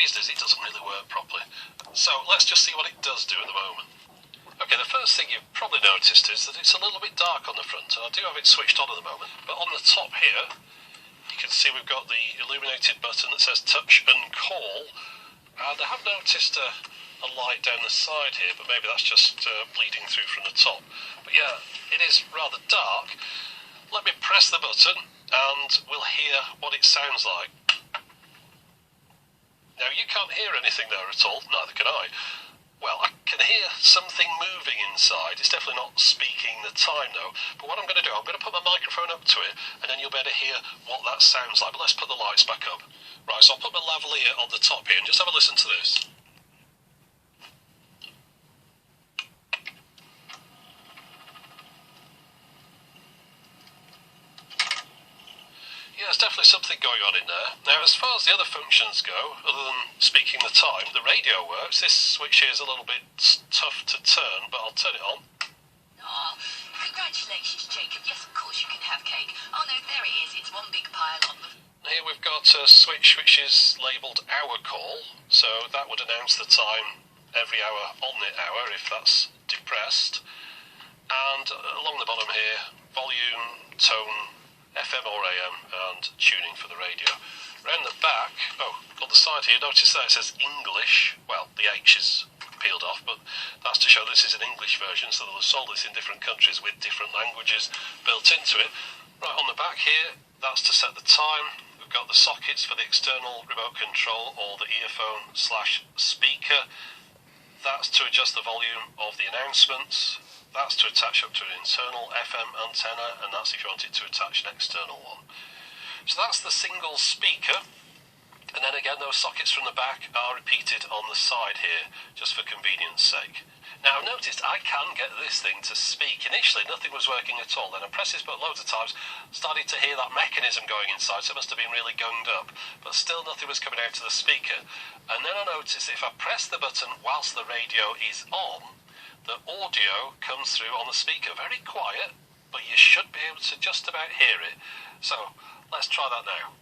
reason is it doesn't really work properly. So let's just see what it does do at the moment. Okay, the first thing you've probably noticed is that it's a little bit dark on the front, and I do have it switched on at the moment, but on the top here, you can see we've got the illuminated button that says touch and call, and I have noticed a light down the side here, but maybe that's just bleeding through from the top. But yeah, it is rather dark. Let me press the button, and we'll hear what it sounds like. Now, you can't hear anything there at all, neither can I. Well, I can hear something moving inside. It's definitely not speaking the time, though. But what I'm going to do, I'm going to put my microphone up to it, and then you'll be able to hear what that sounds like. But let's put the lights back up. Right, so I'll put my lavalier on the top here, and just have a listen to this. Yeah, there's definitely something going on in there. Now, as far as the other functions go, other than speaking the time, the radio works. This switch here is a little bit tough to turn, but I'll turn it on. Oh, congratulations, Jacob. Yes, of course you can have cake. Oh, no, there it is. It's one big pile on the... Here we've got a switch which is labelled hour call, so that would announce the time every hour on the hour if that's depressed. And along the bottom here, volume, tone, FM or AM, and tuning for the radio. Around the back, on the side here, notice that it says English. Well, the H is peeled off, but that's to show this is an English version, so they'll have sold this in different countries with different languages built into it. Right on the back here, that's to set the time. We've got the sockets for the external remote control or the earphone/speaker. That's to adjust the volume of the announcements. That's to attach up to an internal FM antenna, and that's if you wanted to attach an external one. So that's the single speaker, and then again those sockets from the back are repeated on the side here, just for convenience sake. Now I've noticed I can get this thing to speak. Initially nothing was working at all, then I pressed this button loads of times, started to hear that mechanism going inside, so it must have been really gunged up, but still nothing was coming out of the speaker. And then I noticed if I press the button whilst the radio is on, the audio comes through on the speaker, very quiet, but you should be able to just about hear it. So, let's try that now.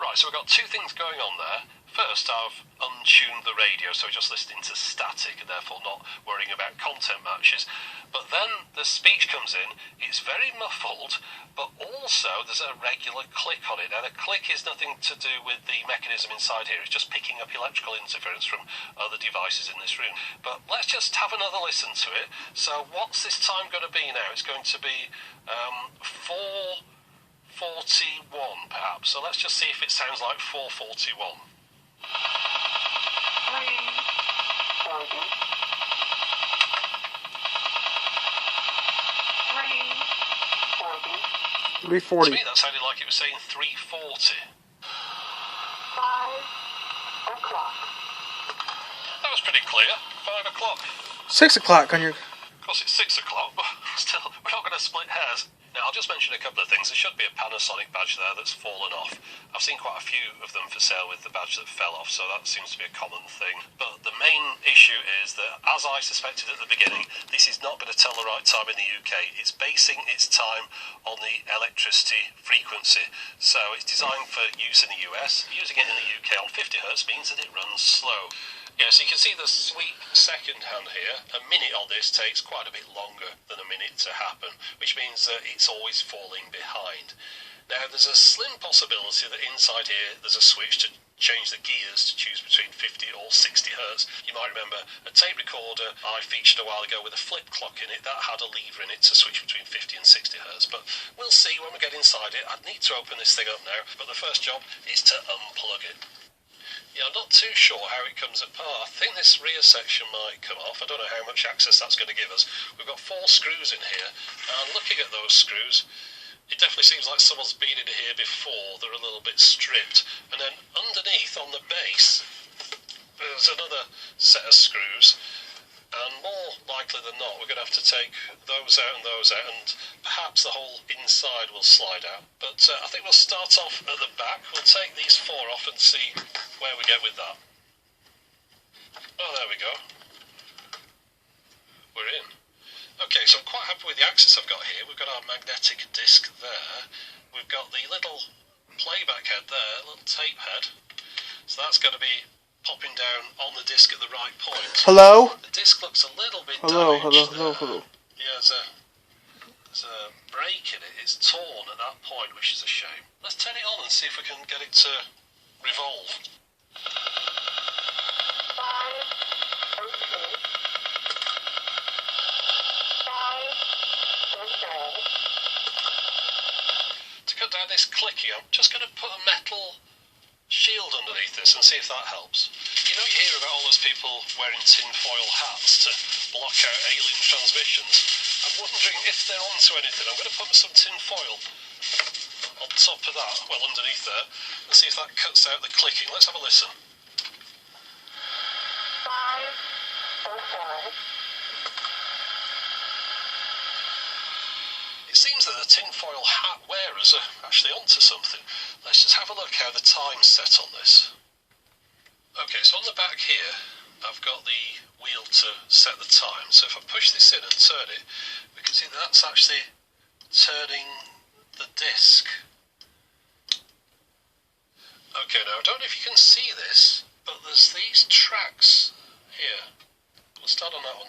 Right, so we've got two things going on there. First, I've untuned the radio, so we're just listening to static and therefore not worrying about content matches. But then the speech comes in, it's very muffled, but also there's a regular click on it. Now, the click is nothing to do with the mechanism inside here, it's just picking up electrical interference from other devices in this room. But let's just have another listen to it. So what's this time going to be now? It's going to be 4:41 perhaps. So let's just see if it sounds like 4:41. 3:40. To me, that sounded like it was saying 3:40. 5 o'clock. That was pretty clear. 5 o'clock. 6 o'clock on your... Of course, it's 6 o'clock, but still, we're not going to split hairs. Now, I'll just mention a couple of things. There should be a Panasonic badge there that's fallen off. I've seen quite a few of them for sale with the badge that fell off, so that seems to be a common thing. But the main issue is that, as I suspected at the beginning, this is not going to tell the right time in the UK. It's basing its time on the electricity frequency. So it's designed for use in the US. Using it in the UK on 50 Hz means that it runs slow. Yeah, so you can see the sweep second hand here. A minute on this takes quite a bit longer than a minute to happen, which means that it's always falling behind. Now, there's a slim possibility that inside here there's a switch to change the gears to choose between 50 or 60 Hz. You might remember a tape recorder I featured a while ago with a flip clock in it that had a lever in it to switch between 50 and 60 Hz. But we'll see when we get inside it. I'd need to open this thing up now, but the first job is to unplug it. Yeah, I'm not too sure how it comes apart. I think this rear section might come off. I don't know how much access that's going to give us. We've got 4 screws in here, and looking at those screws, it definitely seems like someone's been in here before. They're a little bit stripped. And then underneath on the base, there's another set of screws. And more likely than not, we're going to have to take those out, and perhaps the whole inside will slide out. But I think we'll start off at the back. We'll take these 4 off and see where we get with that. Oh, there we go. We're in. Okay, so I'm quite happy with the access I've got here. We've got our magnetic disc there. We've got the little playback head there, little tape head. So that's going to be popping down on the disc at the right point. Hello? The disc looks a little bit Hello, damaged hello. Yeah, there's a break in it. It's torn at that point, which is a shame. Let's turn it on and see if we can get it to revolve. To cut down this clicking, I'm just going to put a metal shield underneath this and see if that helps. You know, you hear about all those people wearing tinfoil hats to block out alien transmissions. I'm wondering if they're onto anything. I'm going to put some tinfoil on top of that, well, underneath there, and see if that cuts out the clicking. Let's have a listen. 505. It seems that the tinfoil hat wearers are actually onto something. Let's just have a look how the time's set on this. Okay, so on the back here, I've got the wheel to set the time. So if I push this in and turn it, we can see that that's actually turning the disc. Okay, now I don't know if you can see this, but there's these tracks here. We'll start on that one now.